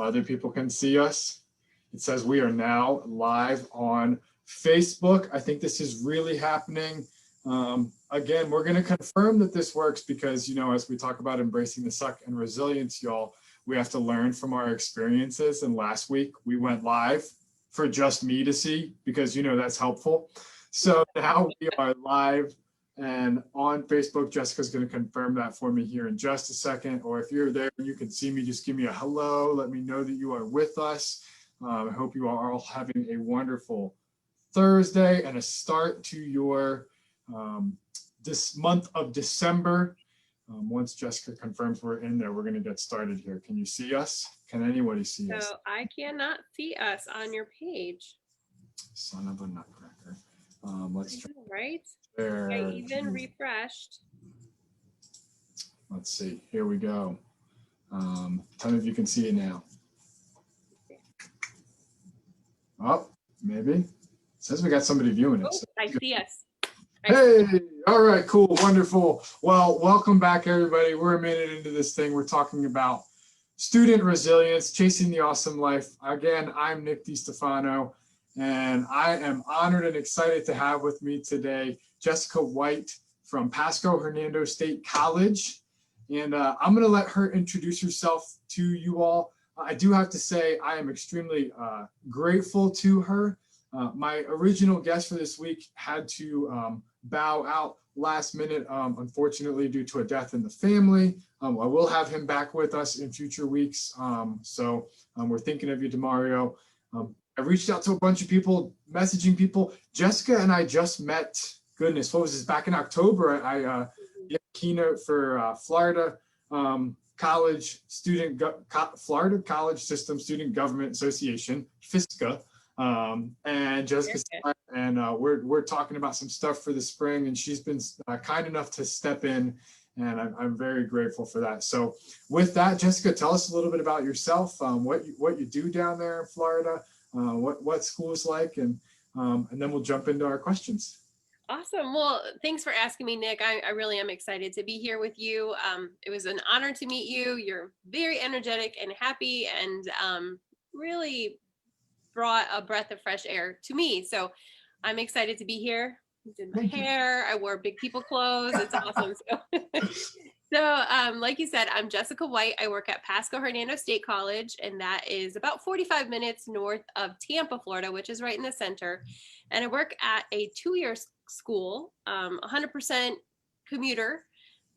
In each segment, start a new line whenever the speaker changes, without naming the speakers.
other people can see us. It says we are now live on Facebook. I think this is really happening. Again, we're going to confirm that this works because, you know, as we talk about embracing the suck and resilience, y'all, we have to learn from our experiences. And last week we went live for just me to see because, you know, that's helpful. So now we are live and on Facebook. Jessica's going to confirm that for me here in just a second. Or if you're there and you can see me, just give me a hello. Let me know that you are with us. I hope you are all having a wonderful Thursday and a start to your this month of December. Once Jessica confirms we're in there, we're going to get started here. Can you see us? Can anybody see us?
So I cannot see us on your page.
Son of a nutcracker. Let's try.
Right?
There.
I even refreshed.
Let's see. Here we go. Tell me if you can see it now. Oh, maybe. It says we got somebody viewing it.
Oh,
so.
I see us.
Hey, all right, cool, wonderful. Well, welcome back, everybody. We're a minute into this thing. We're talking about student resilience, chasing the awesome life. Again, I'm Nick DiStefano, and I am honored and excited to have with me today Jessica White from Paco Hernando State College. And I'm going to let her introduce herself to you all. I do have to say I am extremely grateful to her. My original guest for this week had to bow out last minute, unfortunately, due to a death in the family. I will have him back with us in future weeks. So we're thinking of you, DeMario. I reached out to a bunch of people, messaging people. Jessica and I just met, goodness, what was this, back in October. I did a keynote for Florida College Florida College System Student Government Association, FISCA. And Jessica and we're talking about some stuff for the spring, and she's been kind enough to step in, and I'm very grateful for that. So with that, Jessica, tell us a little bit about yourself, what you do down there in Florida, what school is like, and then we'll jump into our questions.
Awesome. Well, thanks for asking me, Nick. I really am excited to be here with you. It was an honor to meet you. You're very energetic and happy, and really brought a breath of fresh air to me. So I'm excited to be here. I did my hair. I wore big people clothes. It's awesome. So like you said, I'm Jessica White. I work at Paco Hernando State College, and that is about 45 minutes north of Tampa, Florida, which is right in the center. And I work at a 2-year school, 100% commuter.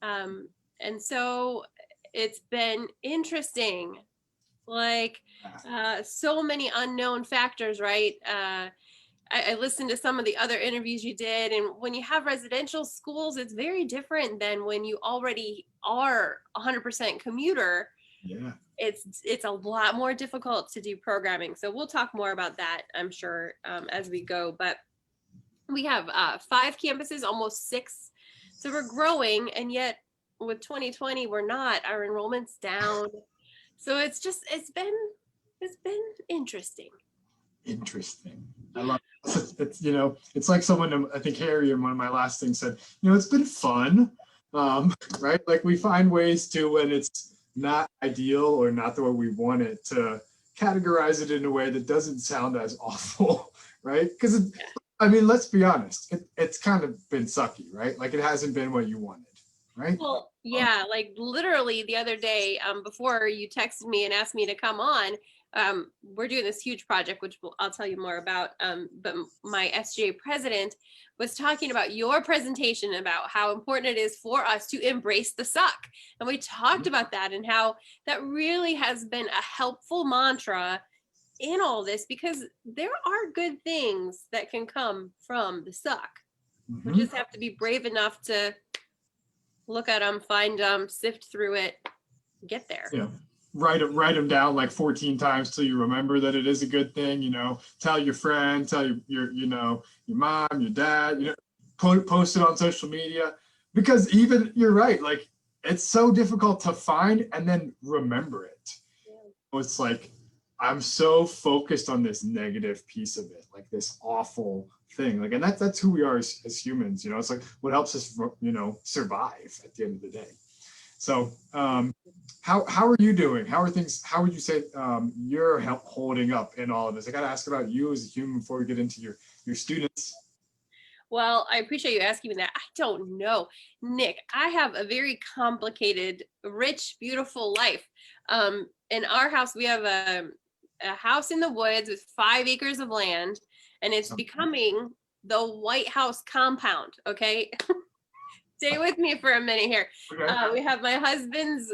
And so it's been interesting. Like so many unknown factors, right? I listened to some of the other interviews you did, and when you have residential schools, it's very different than when you already are 100% commuter.
Yeah,
it's a lot more difficult to do programming. So we'll talk more about that, I'm sure, as we go. But we have 5 campuses, almost 6. So we're growing, and yet with 2020, we're not. Our enrollment's down. So it's been interesting.
Interesting. I love it. It's, you know, it's like someone, I think Harry in one of my last things said, you know, it's been fun, right? Like we find ways to, when it's not ideal or not the way we want it, to categorize it in a way that doesn't sound as awful, right? Because I mean, let's be honest, it's kind of been sucky, right? Like it hasn't been what you wanted. Right?
Well, yeah, like literally the other day, before you texted me and asked me to come on, we're doing this huge project, which I'll tell you more about. But my SGA president was talking about your presentation about how important it is for us to embrace the suck. And we talked about that and how that really has been a helpful mantra in all this, because there are good things that can come from the suck. We just have to be brave enough to look at them, find them, sift through it, get there.
Yeah, write them down like 14 times till you remember that it is a good thing. You know, tell your friend, tell your mom, your dad. You know, post it on social media, because even you're right. Like it's so difficult to find and then remember it. Yeah. It's like I'm so focused on this negative piece of it, like this awful thing. Like, and that's who we are as humans. You know, it's like what helps us, you know, survive at the end of the day. So how are you doing? How are things? How would you say you're holding up in all of this? I got to ask about you as a human before we get into your students.
Well, I appreciate you asking me that. I don't know. Nick, I have a very complicated, rich, beautiful life. In our house, we have a house in the woods with 5 acres of land, and it's becoming the White House compound. Okay. Stay with me for a minute here.
Okay.
We have my husband's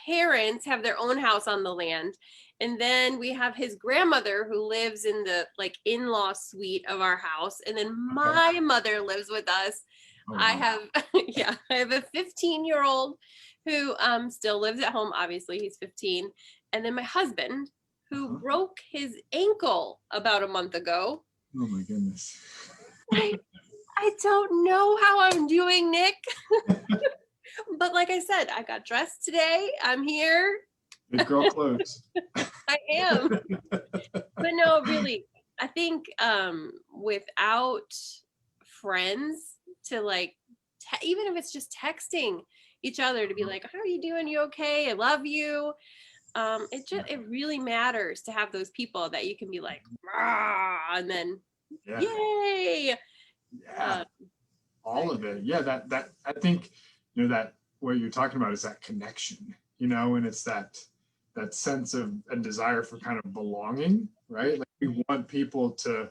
parents have their own house on the land. And then we have his grandmother who lives in the like in-law suite of our house. And then my mother lives with us.
Oh,
I
wow.
have, yeah, I have a 15-year-old who still lives at home. Obviously, he's 15. And then my husband who broke his ankle about a month ago.
Oh my goodness.
I don't know how I'm doing, Nick. But like I said, I got dressed today. I'm here.
Big girl clothes.
I am. But no, really, I think without friends to like, even if it's just texting each other to be like, how are you doing? You okay? I love you. It really matters to have those people that you can be like, rah, and then yay.
Yeah. All of it. Yeah. That I think, that what you're talking about is that connection, and it's that sense of a desire for kind of belonging, right? Like we want people to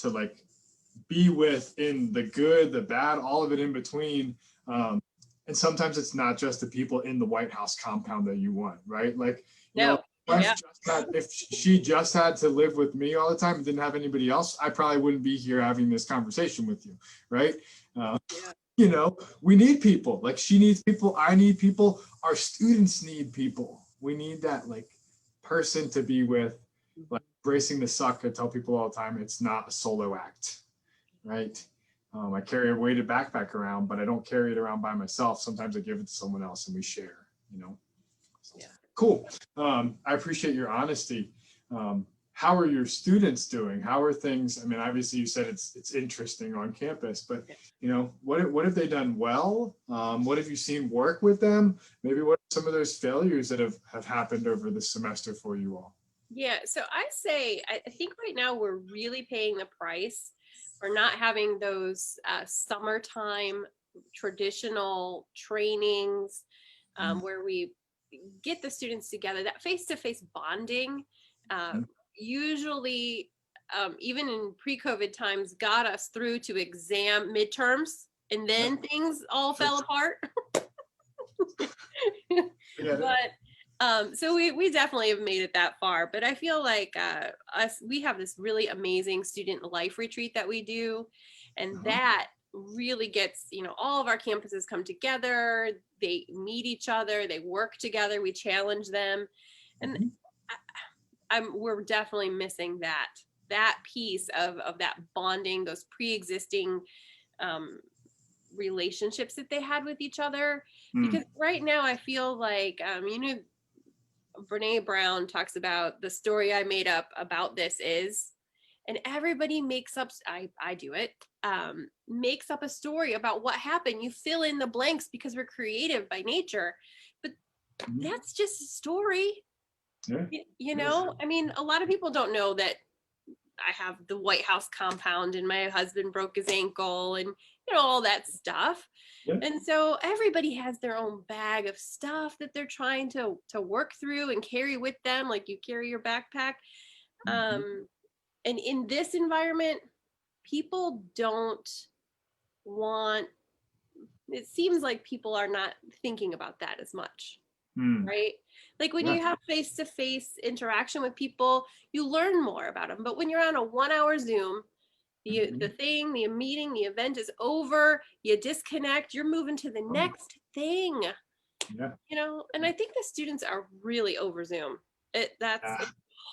like be with in the good, the bad, all of it in between. And sometimes it's not just the people in the White House compound that you want, right? Like, if she just had to live with me all the time and didn't have anybody else, I probably wouldn't be here having this conversation with you, right? We need people. Like she needs people, I need people, our students need people. We need that like person to be with, like embracing the suck. I tell people all the time, it's not a solo act, right? I carry a weighted backpack around, but I don't carry it around by myself. Sometimes I give it to someone else and we share, So, cool. I appreciate your honesty. How are your students doing? How are things? I mean, obviously you said it's interesting on campus, but what have they done well? What have you seen work with them? Maybe what are some of those failures that have happened over the semester for you all?
Yeah, so I think right now we're really paying the price for not having those summertime traditional trainings where we get the students together. That face-to-face bonding usually, even in pre-COVID times, got us through to exam midterms, and then things all fell apart. But so we definitely have made it that far. But I feel like we have this really amazing student life retreat that we do, and that really gets all of our campuses come together. They meet each other, they work together, we challenge them, and we're definitely missing that piece of that bonding, those pre-existing relationships that they had with each other. Because right now I feel like Brene Brown talks about the story I made up about this is, and everybody makes up, I do it, makes up a story about what happened. You fill in the blanks because we're creative by nature, but that's just a story. I mean, a lot of people don't know that I have the White House compound and my husband broke his ankle and all that stuff. And so everybody has their own bag of stuff that they're trying to work through and carry with them, like you carry your backpack. And in this environment, people don't want, it seems like people are not thinking about that as much, right? Like when you have face-to-face interaction with people, you learn more about them. But when you're on a 1-hour Zoom, the meeting, the event is over, you disconnect, you're moving to the next thing, and I think the students are really over Zoom. It's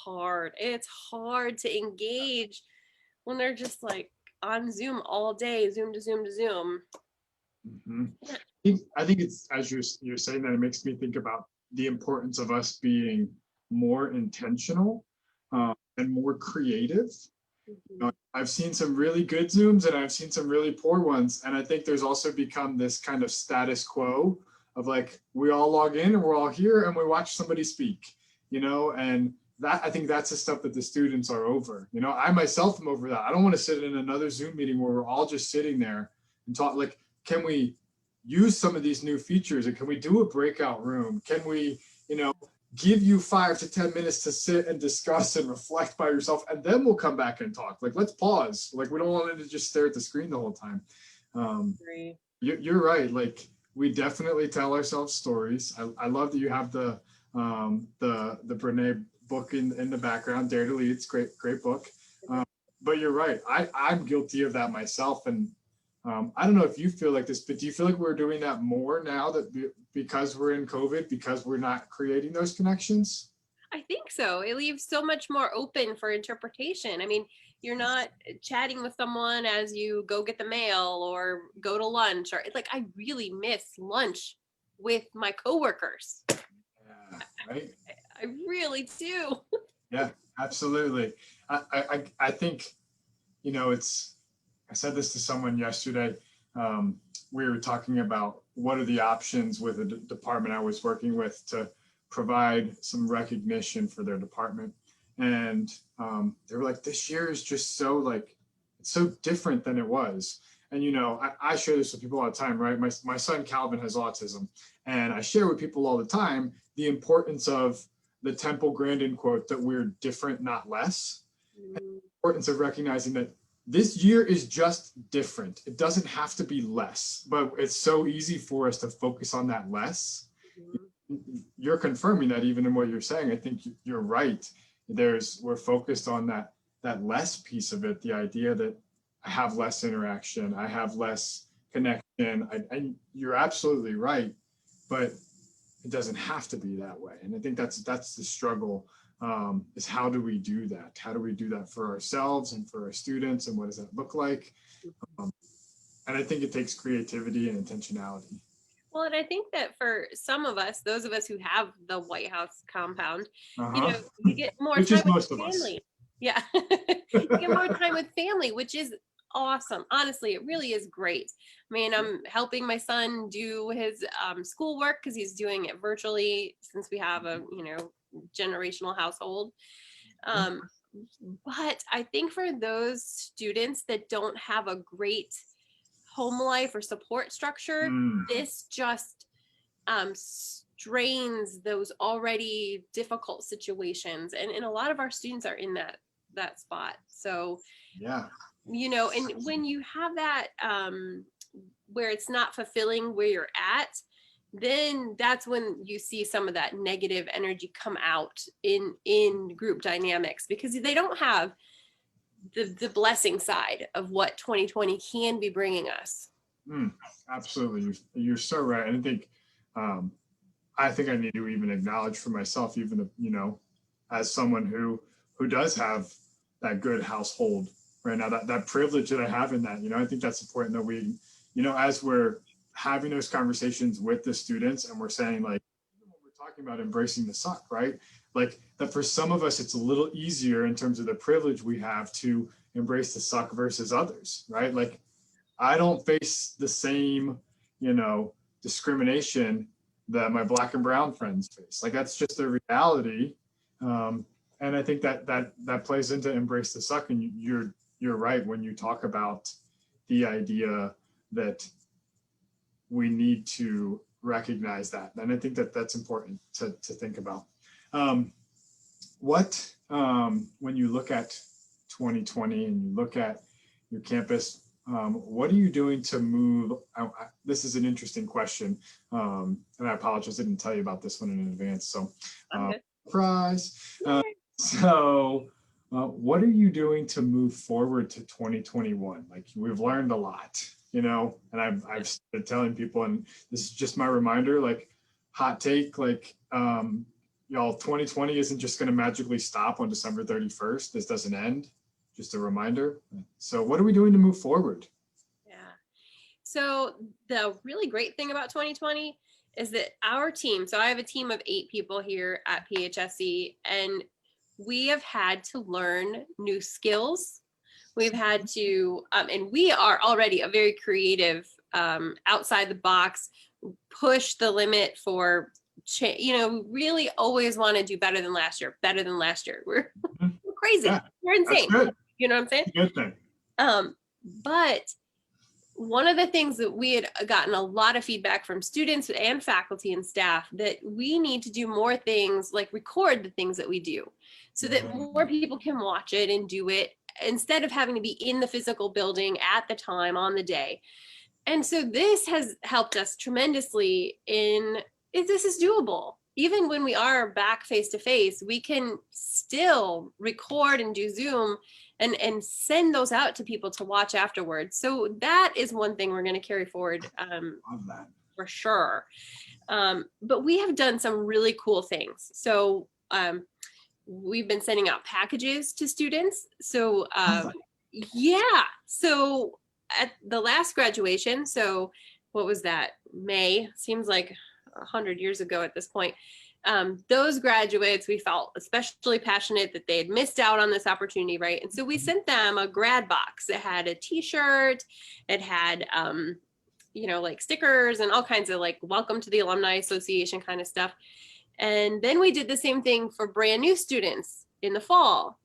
hard. It's hard to engage when they're just like on Zoom all day, Zoom to Zoom to Zoom.
I think it's, as you're saying that, it makes me think about the importance of us being more intentional and more creative. I've seen some really good Zooms and I've seen some really poor ones. And I think there's also become this kind of status quo of like, we all log in and we're all here and we watch somebody speak, and that, I think that's the stuff that the students are over. I myself am over that. I don't want to sit in another Zoom meeting where we're all just sitting there and talk. Like, can we use some of these new features, and can we do a breakout room? Can we, give you 5 to 10 minutes to sit and discuss and reflect by yourself, and then we'll come back and talk. Like, let's pause. Like, we don't want to just stare at the screen the whole time. You're right. Like, we definitely tell ourselves stories. I love that you have the Brene book in the background, Dare to Lead. It's great book. But you're right. I'm guilty of that myself. And I don't know if you feel like this, but do you feel like we're doing that more now that because we're in COVID, because we're not creating those connections?
I think so. It leaves so much more open for interpretation. I mean, you're not chatting with someone as you go get the mail or go to lunch, or like, I really miss lunch with my coworkers.
Yeah, right.
I really do.
Yeah, absolutely. I think, I said this to someone yesterday. We were talking about what are the options with a department I was working with to provide some recognition for their department. And they were like, this year is just so it's so different than it was. And, I share this with people all the time, right? My son, Calvin, has autism. And I share with people all the time the importance of the Temple Grandin quote that we're different, not less. And the importance of recognizing that this year is just different. It doesn't have to be less, but it's so easy for us to focus on that less. You're confirming that even in what you're saying. I think you're right. We're focused on that less piece of it, the idea that I have less interaction, I have less connection. And you're absolutely right, but it doesn't have to be that way. And I think that's the struggle, is how do we do that? How do we do that for ourselves and for our students? And what does that look like? And I think it takes creativity and intentionality.
Well, and I think that for some of us, those of us who have the White House compound, you get more time with family. Yeah. You get more time with family, which is awesome. Honestly, it really is great. I mean, I'm helping my son do his schoolwork because he's doing it virtually since we have a, generational household. But I think for those students that don't have a great home life or support structure, this just strains those already difficult situations. And a lot of our students are in that spot. So,
yeah.
And when you have that where it's not fulfilling where you're at, then that's when you see some of that negative energy come out in group dynamics, because they don't have the blessing side of what 2020 can be bringing us.
Absolutely. You're so right. And I think I need to even acknowledge for myself, even, as someone who does have that good household right now, that privilege that I have in that, I think that's important that we, as we're having those conversations with the students and we're saying, like, when we're talking about embracing the suck, right? Like, that for some of us, it's a little easier in terms of the privilege we have to embrace the suck versus others, right? Like, I don't face the same, discrimination that my Black and brown friends face. Like, that's just a reality. And I think that plays into embrace the suck. And you're right when you talk about the idea that we need to recognize that. And I think that's important to think about. When you look at 2020 and you look at your campus, what are you doing to move? This is an interesting question. And I apologize, I didn't tell you about this one in advance. So, surprise. What are you doing to move forward to 2021? Like, we've learned a lot, and I've started telling people, and this is just my reminder, like, hot take, like, y'all, 2020 isn't just going to magically stop on December 31st. This doesn't end. Just a reminder. So what are we doing to move forward?
Yeah. So the really great thing about 2020 is that our team, so I have a team of 8 people here at PHSE, and we have had to learn new skills. We've had to, and we are already a very creative, outside the box, push the limit for really always want to do better than last year. We're crazy.
Yeah,
We're insane.
that's good.
You know what I'm saying?
Good thing.
But one of the things that we had gotten a lot of feedback from students and faculty and staff that we need to do more things, like record the things that we do, so that more people can watch it and do it instead of having to be in the physical building at the time on the day. And so this has helped us tremendously in if this is doable. Even when we are back face to face, we can still record and do Zoom and send those out to people to watch afterwards. So that is one thing we're going to carry forward
Love that.
for sure. But we have done some really cool things. So we've been sending out packages to students. So yeah, so at the last graduation, so what was that? May, seems like 100 years ago at this point. Those graduates, we felt especially passionate that they had missed out on this opportunity, right? And so we sent them a grad box that had a t-shirt, it had, like stickers and all kinds of like welcome to the Alumni Association kind of stuff. And then we did the same thing for brand new students in the fall.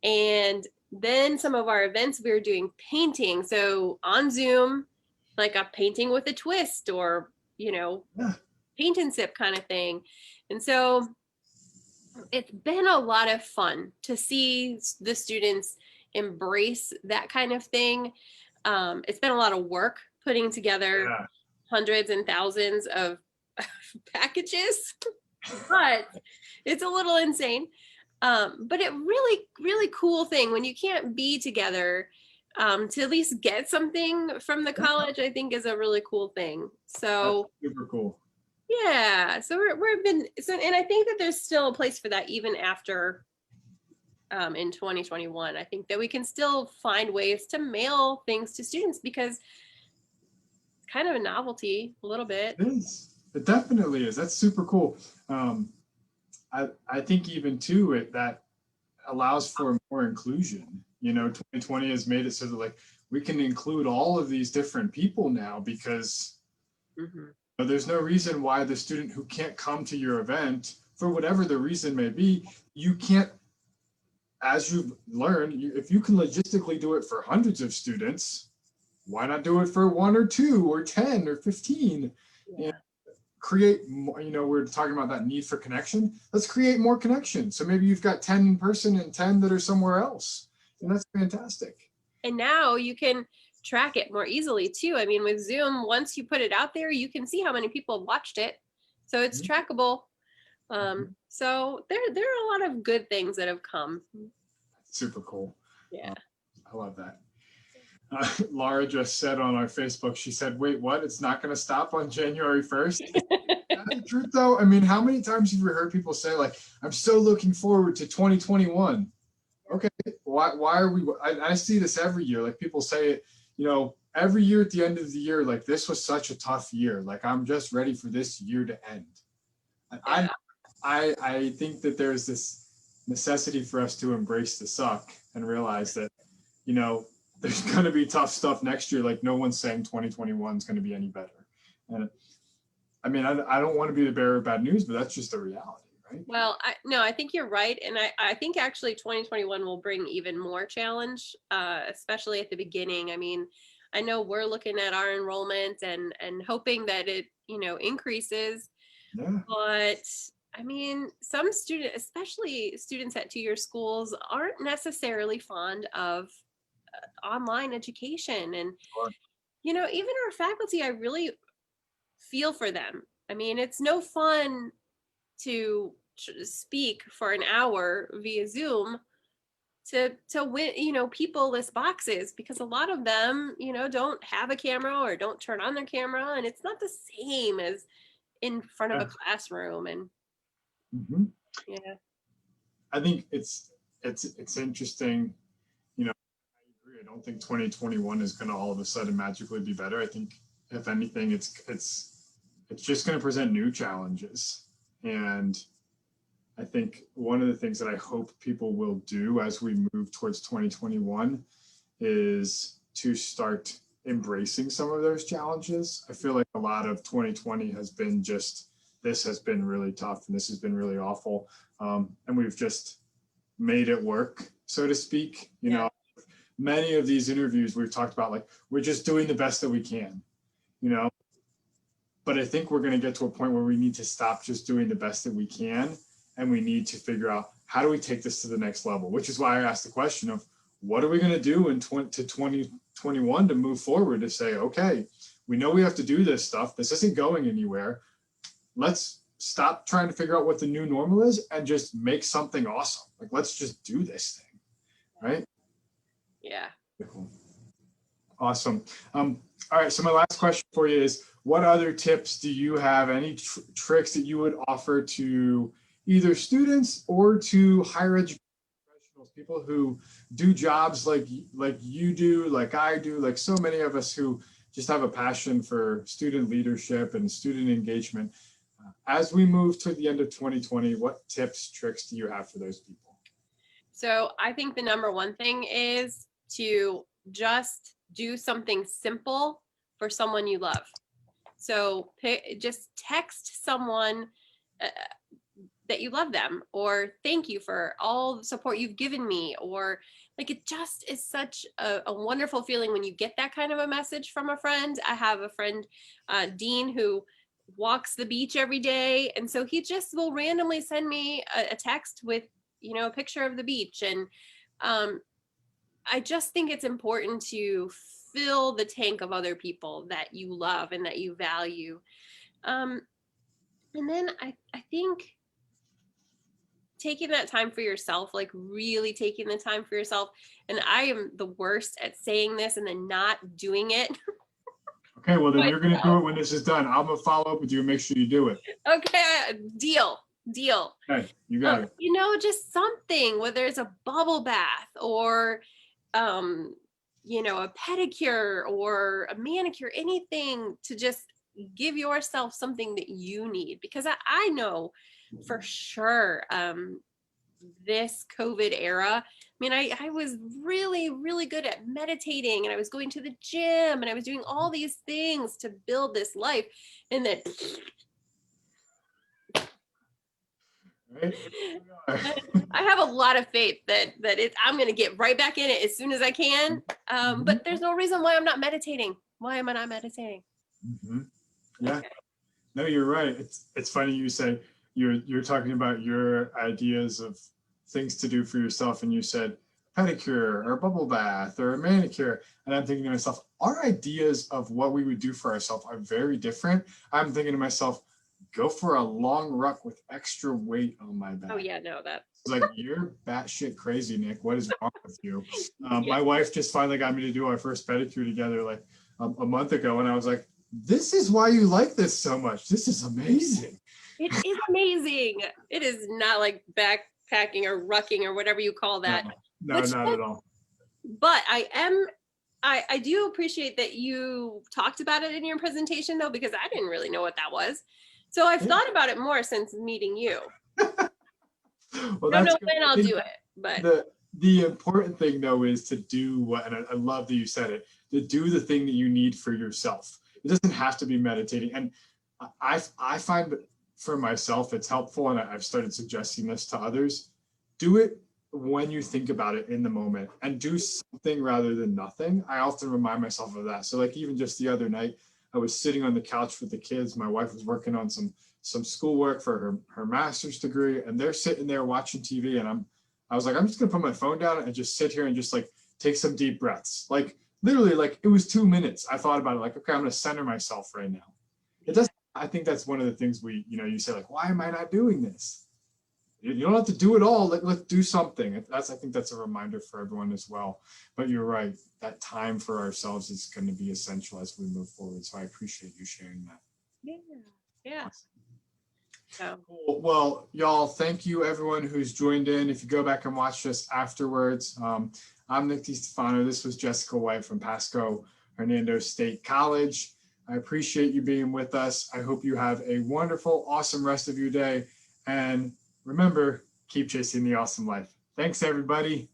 And then some of our events, we were doing painting. So on Zoom, like a painting with a twist or, paint and sip kind of thing. And so it's been a lot of fun to see the students embrace that kind of thing. It's been a lot of work putting together hundreds and thousands of packages, but it's a little insane. But it really, really cool thing when you can't be together, to at least get something from the college, I think is a really cool thing. So
that's super cool.
Yeah, so and I think that there's still a place for that even after in 2021. I think that we can still find ways to mail things to students because it's kind of a novelty a little bit.
It is. It definitely is. That's super cool. I think even too that allows for more inclusion. 2020 has made it so that like we can include all of these different people now because there's no reason why the student who can't come to your event, for whatever the reason may be, you can't, as you've learned, if you can logistically do it for hundreds of students, why not do it for 1 or 2 or 10 or 15? And create more, we're talking about that need for connection. Let's create more connections. So maybe you've got 10 in person and 10 that are somewhere else. And that's fantastic.
And now you can track it more easily too. I mean, with Zoom, once you put it out there, you can see how many people have watched it. So it's trackable. So there are a lot of good things that have come.
Super cool.
Yeah.
I love that. Laura just said on our Facebook, she said, wait, what? It's not going to stop on January 1st? That's the truth though. I mean, how many times have you heard people say like, I'm so looking forward to 2021? Okay, why are we, I see this every year. Like people say it, every year at the end of the year, like this was such a tough year. Like I'm just ready for this year to end. I think that there's this necessity for us to embrace the suck and realize that, there's going to be tough stuff next year. Like no one's saying 2021 is going to be any better. And I mean, I don't want to be the bearer of bad news, but that's just the reality, right?
Well, I think you're right. And I think actually 2021 will bring even more challenge, especially at the beginning. I mean, I know we're looking at our enrollment and hoping that it, increases.
Yeah.
But I mean, some students, especially students at 2-year schools, aren't necessarily fond of online education. And, even our faculty, I really feel for them. I mean, it's no fun to speak for an hour via Zoom to win, people list boxes because a lot of them, don't have a camera or don't turn on their camera. And it's not the same as in front of a classroom. And yeah,
I think it's interesting. I agree. I don't think 2021 is going to all of a sudden magically be better. I think if anything, it's just going to present new challenges. And I think one of the things that I hope people will do as we move towards 2021 is to start embracing some of those challenges. I feel like a lot of 2020 has been just, this has been really tough and this has been really awful. And we've just made it work, so to speak. You know, many of these interviews we've talked about, like, we're just doing the best that we can, you know, but I think we're going to get to a point where we need to stop just doing the best that we can. And we need to figure out, how do we take this to the next level? Which is why I asked the question of, what are we going to do in 2021 to move forward, to say, okay, we know we have to do this stuff. This isn't going anywhere. Let's stop trying to figure out what the new normal is and just make something awesome. Like, let's just do this thing, right?
Yeah.
Cool. Awesome. All right. So my last question for you is, what other tips do you have? Any tricks that you would offer to either students or to higher education professionals, people who do jobs like you do, like I do, like so many of us who just have a passion for student leadership and student engagement? As we move to the end of 2020, what tips, tricks do you have for those people?
So I think the number one thing is to just do something simple for someone you love. So just text someone that you love them, or thank you for all the support you've given me, or like, it just is such a wonderful feeling when you get that kind of a message from a friend. I have a friend, Dean, who walks the beach every day, and so he just will randomly send me a text with, you know, a picture of the beach. And I just think it's important to fill the tank of other people that you love and that you value. And then I think taking that time for yourself, like really taking the time for yourself. And I am the worst at saying this and then not doing it.
Okay, well then you're going to do it when this is done. I'm going to follow up with you and make sure you do it.
Okay, deal.
Okay, you got it.
You know, just something, whether it's a bubble bath or, you know, a pedicure or a manicure, anything to just give yourself something that you need. Because I know for sure, this COVID era, I mean, I was really, really good at meditating, and I was going to the gym, and I was doing all these things to build this life. And then
Right?
I have a lot of faith that I'm going to get right back in it as soon as I can. But there's no reason why I'm not meditating. Why am I not meditating?
Yeah, okay. No, you're right. It's funny you say you're talking about your ideas of things to do for yourself, and you said pedicure or bubble bath or a manicure, and I'm thinking to myself, our ideas of what we would do for ourselves are very different. I'm thinking to myself, go for a long ruck with extra weight on my back.
Oh yeah, no, that.
Like, you're batshit crazy, Nick. What is wrong with you? My wife just finally got me to do our first pedicure together like a month ago, and I was like, this is why you like this so much. This is amazing.
It is amazing. It is not like backpacking or rucking or whatever you call that.
No, not at all.
But I do appreciate that you talked about it in your presentation, though, because I didn't really know what that was. So I've thought about it more since meeting you.
Well,
I don't know when I'll do it, but
the important thing, though, is to do what, and I love that you said it, to do the thing that you need for yourself. It doesn't have to be meditating. And I find that for myself, it's helpful, and I've started suggesting this to others. Do it when you think about it in the moment, and do something rather than nothing. I often remind myself of that. So like, even just the other night, I was sitting on the couch with the kids. My wife was working on some schoolwork for her master's degree, and they're sitting there watching TV. And I was like, I'm just gonna put my phone down and just sit here and just like take some deep breaths. Like, literally, like, it was 2 minutes. I thought about it, like, okay, I'm gonna center myself right now. It doesn't. I think that's one of the things you say, like, why am I not doing this? You don't have to do it all. Like, let's do something. I think that's a reminder for everyone as well. But you're right. That time for ourselves is going to be essential as we move forward. So I appreciate you sharing that.
Yeah.
So. Cool. Well, y'all, thank you everyone who's joined in. If you go back and watch this afterwards, I'm Nick DiStefano. This was Jessica White from Paco Hernando State College. I appreciate you being with us. I hope you have a wonderful, awesome rest of your day. And remember, keep chasing the awesome life. Thanks, everybody.